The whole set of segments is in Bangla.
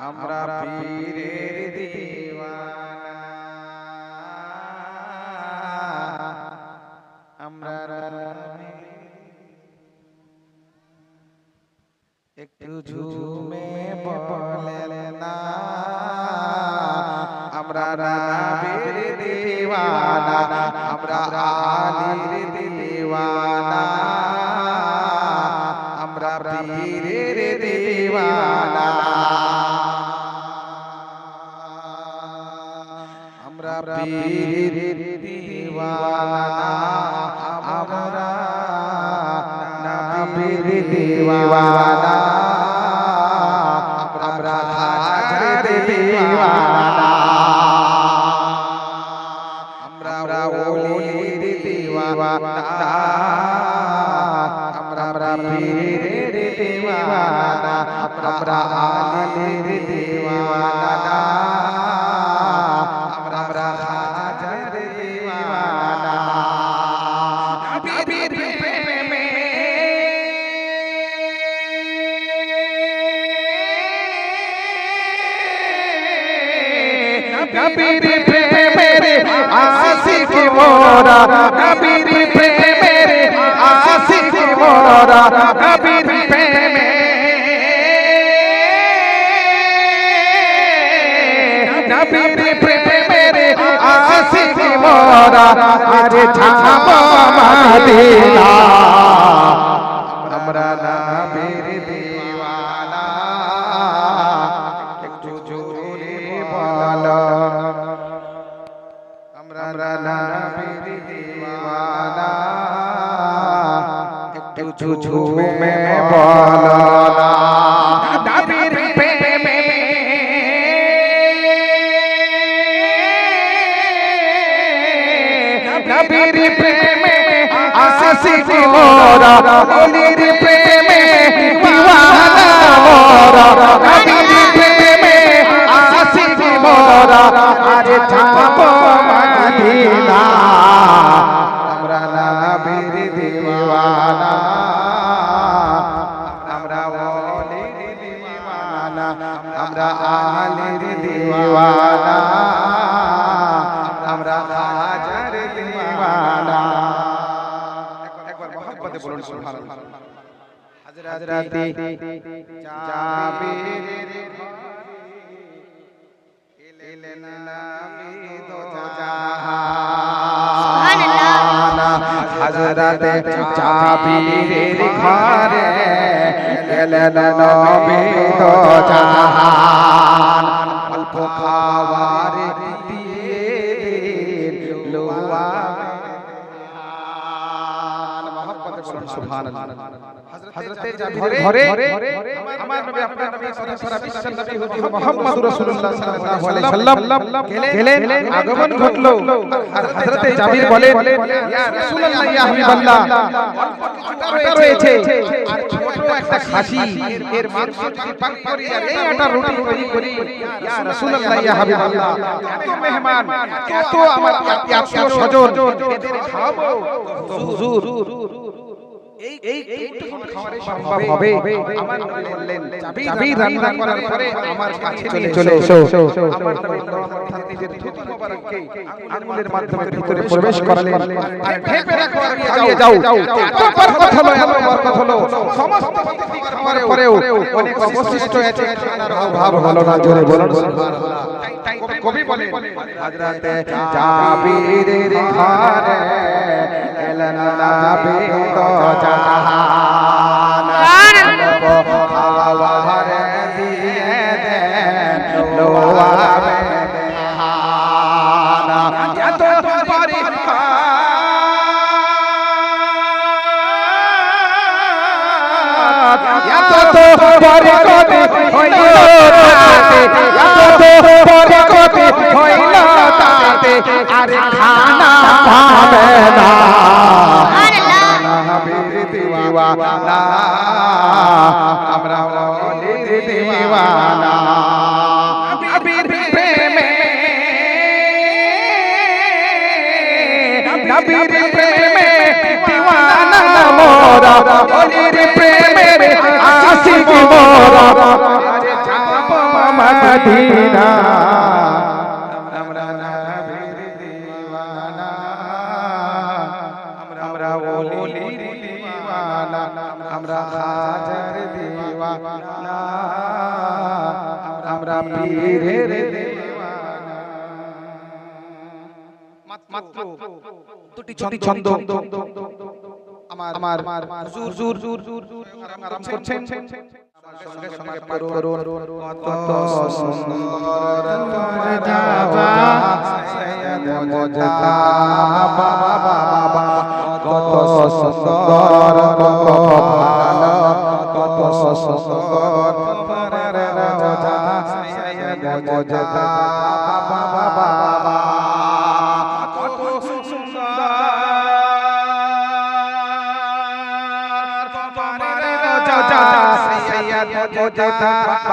আমরা পীরের দিওয়ানা, আমরা একটু ঝুমে বলেন না, আমরা নবীর দিওয়ানা, আমরা আলীর দিওয়ানা, আমরা পীরের দিওয়ানা, আমরা পীরের দিওয়ানা, আমরা নবীর দিওয়ানা, আমরা হাজার দিওয়ানা, আমরা ওলির দিওয়ানা, আমরা পীরের দিওয়ানা, আমরা আলীর দিওয়ানা, আমরা হাজার দিওয়ানা। নবীর প্রেমে নবীর প্রেমের আশিক মোরা, নবীর প্রেমের আশিক মোরা, নবীর প্রেমে নবীর প্রেমের আশিক মোরা, আরে ছাপা মদিনা, আমরা নবীর দিওয়ানা, একটু জোরে বলো, আমরা নবীর দিওয়ানা, একটু ঝুমে বলো না, নবীর প্রেমে নবীর প্রেমে আশিক মোরা, ওলির প্রেমে দিওয়ানা মোরা, নবীর প্রেমে আশিক মোরা, আরে ছাপো মদিনা, আমরা নবীর দিওয়ানা, আমরা ওলির দিওয়ানা, আমরা আলীর দিওয়ানা, আমরা হাজার দিওয়ানা। একবার মোহাম্মদে বলুন সুবহানাল্লাহ। হযরতে জাবির এলেন নবী দো জাহান, হযরতে জাবিরের ঘরে এলেন নবী দো জাহান, অল্প খাবার দিয়ে লোয়া মোহাম্মদে বলুন সুবহানাল্লাহ। হযরতে জাবিরের ঘরে আমার নবী আপনার নবী সারা বিশ্বের নবী হুজুর মুহাম্মদুর রাসূলুল্লাহ সাল্লাল্লাহু আলাইহি সাল্লাম গেলেন, আগমন ঘটলো, আর হযরতে জাবির বলেন, ইয়া রাসূলুল্লাহ, ইয়া হাবিবাল্লাহ, আটা রয়েছে আর ছোট একটা খাসি, এর মাংস যদি পাক করি আর এই আটা রুটি তৈরি করি, ইয়া রাসূলুল্লাহ, ইয়া হাবিবাল্লাহ, এত মেহমান, এত আমার আত্মীয় স্বজন, এদের খাওয়াবো তো হুজুর এই খাবারে সম্ভব হবে? আমার নবী বললেন, জাবির রান্না করার পরে আমার কাছে নিয়ে চলে এসো, আমার নবী নিজের থুতু মোবারককে আঙ্গুলের মাধ্যমে ভিতরে প্রবেশ করালেন, আর ঢেপে রাখো আর চালিয়ে যাও। এত বরকত হলো, এত বরকত হলো, সমস্ত অতিথি খাওয়ার পরেও অনেক অবশিষ্ট আছে, খানার অভাব হলো না, জোরে বলুন সুবহানাল্লাহ। কবি বলেন, হযরতে জাবিরের ঘরে এলেন নবী দো জাহান, খাবার দিয়ে দেন লোয়াবে দেহান, এত বরকত, এত বরকত হইল তাতে, এত বরকত হইল তাতে, আরে খানা পাবে না, নবীর দিওয়ানা, আমরা ওলির দিওয়ানা, নবীর প্রেমে নবীর প্রেমে দিওয়ানা মোরা, ওলির প্রেমে আশিক মোরা, আরে যাব মদিনা আমরা নবীর দিওয়ানা আমরা ওলির দিওয়ানা আমরা খাজার দিওয়ানা আমরা পীরের দিওয়ানা মাত্র দুটি ছন্দ আমার হুজুর আরাম করছেন সঙ্গে সঙ্গে পড়ুন কত সুন্দর মর্যাদা সৈয়দ মুজতাবা কত সুন্দর কত ভালো কত সুন্দর তোমার রাজা সৈয়দ মুজতাবা কত সুন্দর তোমার রাজা সৈয়দ মুজতাবা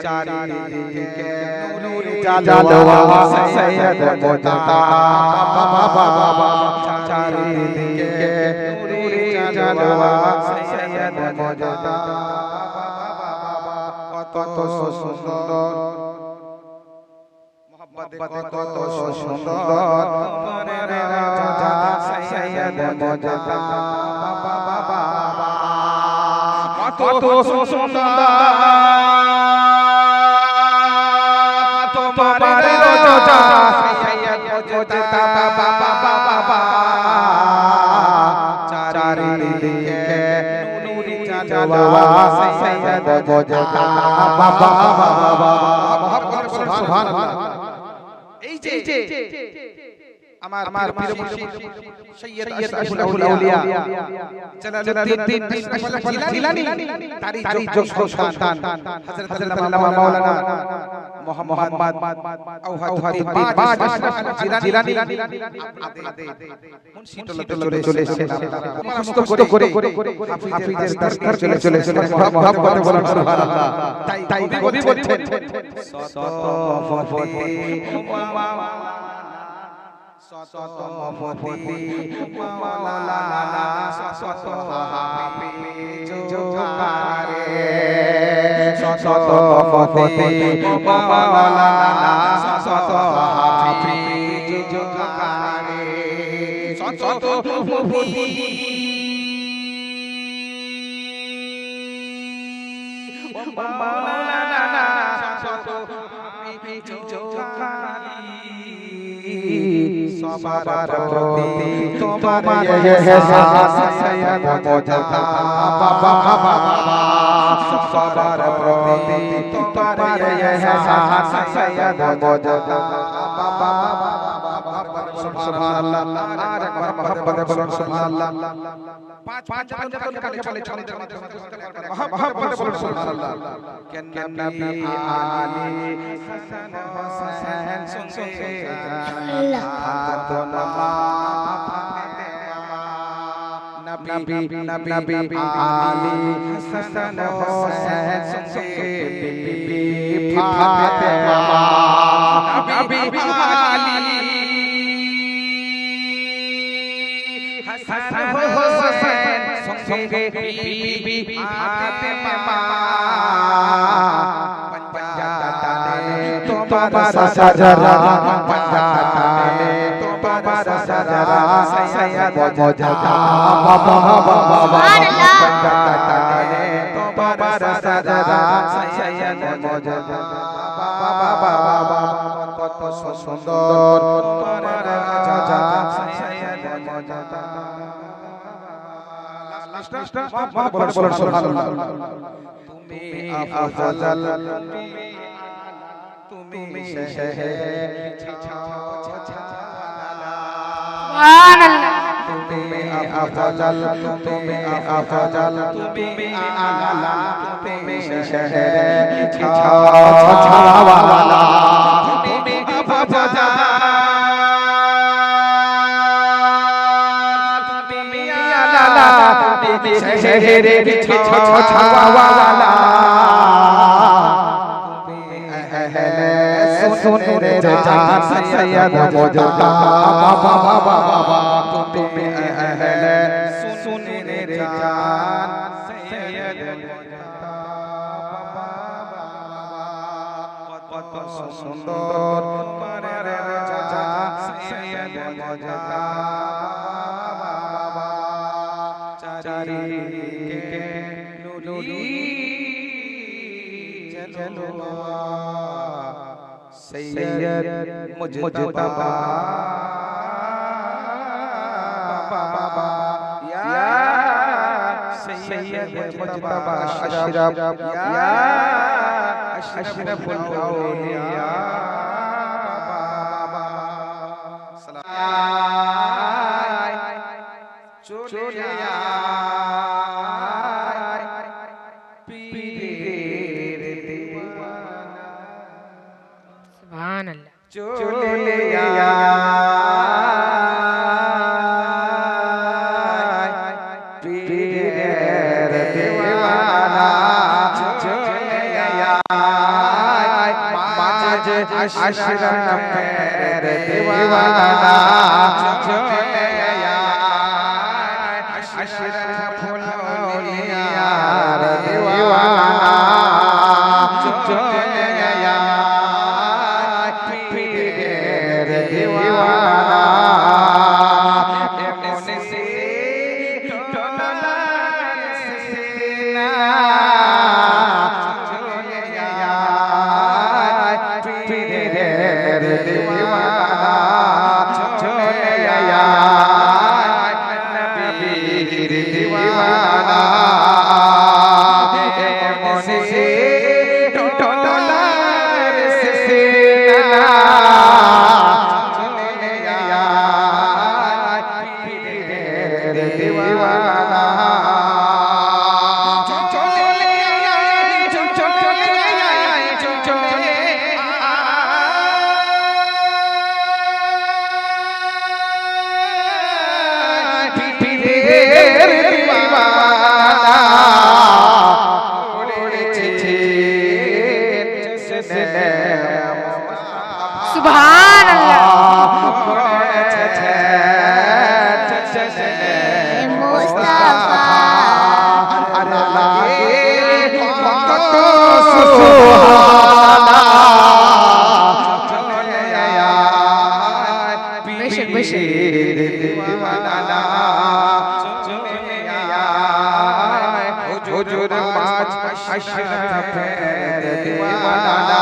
চারিদিকে নূর জালওয়া সৈয়দ মুজতাবা চারিদিকে নূর জালওয়া সৈয়দ মুজতাবা কত সুন্দর মোহাম্মতে কত সুন্দর তোমার রাজা সৈয়দ মুজতাবা কত সুন্দর তোমার রাজা সৈয়দ মুজতাবা চারিদিকে নূর জালওয়া সৈয়দ মুজতাবা সুবহানাল্লাহ। এই যে আমার পীর মুর্শিদ সৈয়দ আশরাফুল আউলিয়া জালালউদ্দিন জিলানী তারই যোগ্য সন্তান হযরত আল্লামা মাওলানা মুহাম্মদ আওহাদুদ্দিন বাজ আশরাফ জিলানী আপনাদের মুন্সিদুল্লাহ চলে এসেছেন মুখস্থ করে হাফিজের দরবার চলে এসেছেন মহব্বত বলেন সুবহানাল্লাহ। তাই কবি বলছেন শত মফতি মাওলানা শত হাফিজ জোগারে শত মফতি মাওলানা শত হাফিজ জোগারে শত মফতি মাওলানা শত হাফিজ জোগারে সবার প্রতি তোমার ইহসান সৈয়দ মুজতাবা সবার প্রতি তোমার ইহসান সৈয়দ মুজতাবা সুবহানাল্লাহ। আর একবার মহব্বতে বলুন সুবহানাল্লাহ। পাঁচ যতন কাকে বলে ছন্দের মাধ্যমে মহব্বতে বলুন সুবহানাল্লাহ। কেন নবী আলী হাসান হোসেন সঙ্গে নবী আলী হাসান হোসেন সঙ্গে বিবি ফাতেমা নবী আলী হাসান হোসেন সঙ্গে বিবি ফাতেমা पंजाताने तुम्हारा सजरा पंजाताने तुम्हारा सजरा सैयद मुजताबा पंजाताने तुम्हारा सजरा सैयद मुजताबा কত সুন্দর তোমার রাজা সৈয়দ মুজতাবা বলুন সুবহানাল্লাহ। তুমি আফজাল তুমি শেহে সুবহানাল্লাহ। তুমি আফজাল তুমি আফজাল তুমি আলা তুমি শেহে ছাওয়ালা তুমি আফজাল তুমি আলা তুমি শেহে ছাওয়ালা सुनने जान सैयद मुजताबा तुम अहले सुनने जान কত সুন্দর তোমার রাজা সৈয়দ মুজতবা চারিদিকে নূরি জলওয়া সৈয়দ মুজতবা सैयद मुजतबा अशरफ या अशरफुल औलिया चोलिया पीर दीवाना सुभान अल्लाह चोलिया अशरफ मेरे दीवाना चले अशरफुल औलिया दीवाना चले पीर दीवाना मुनसी टोला सीना सुभान अल्लाह मुस्तफा बेशक बेशक हुजूर पाँच अशरफ मेरे दीवाना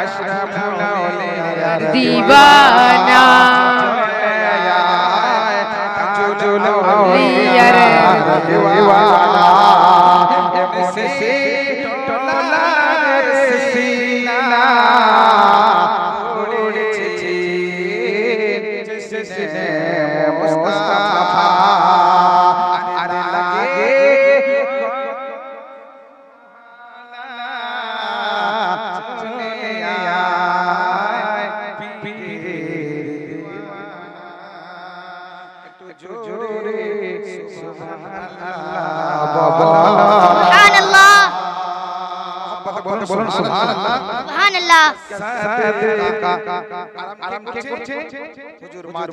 अशरफुल औलिया दीवाना ताजुल औलिया दीवाना मुनसी टोला सीना उड़छी जिसने मुस्तफा अरे लगे सुभान अल्लाह बोलুন সুবহানাল্লাহ सुभान अल्लाह সাদকা আরাম কে করছে হুজুর মাজ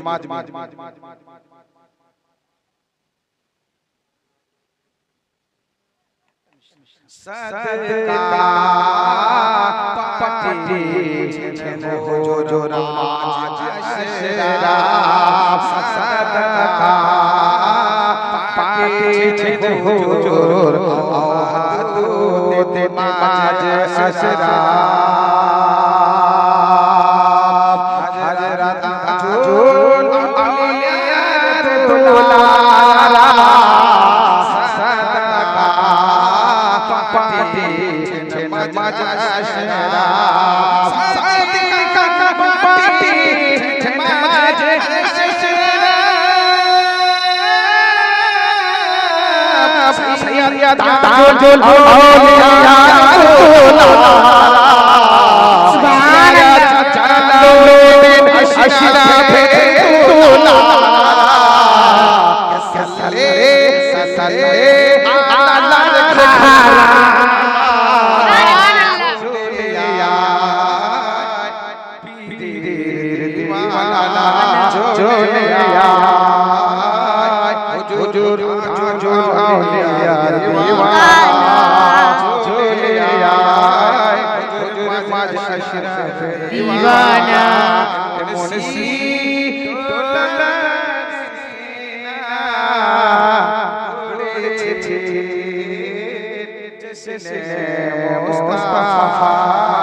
সাদকা পাটি ছেন হুজুর মাজ আশরা সাদকা পাটি ছেন হুজুর আদুতে মাজ আশরা হযরত তাজুল আউলিয়া দুলারা সাদকা পাটি ছেন মাজ আশরা সাদকা পাটি ছেন মাজ আশরা सैयद ताजुल औलिया सुभान अल्लाह जलालुद्दीन अशरफ दुला सल्ले आला खाला सुभान अल्लाह पीर दीवाना चोलिया हुजूर जो औलिया दीवाना चले आए हुजूर माज अशरफ दीवाना मुनसी टोला सीना उड़ेছে जिसने मुस्तफा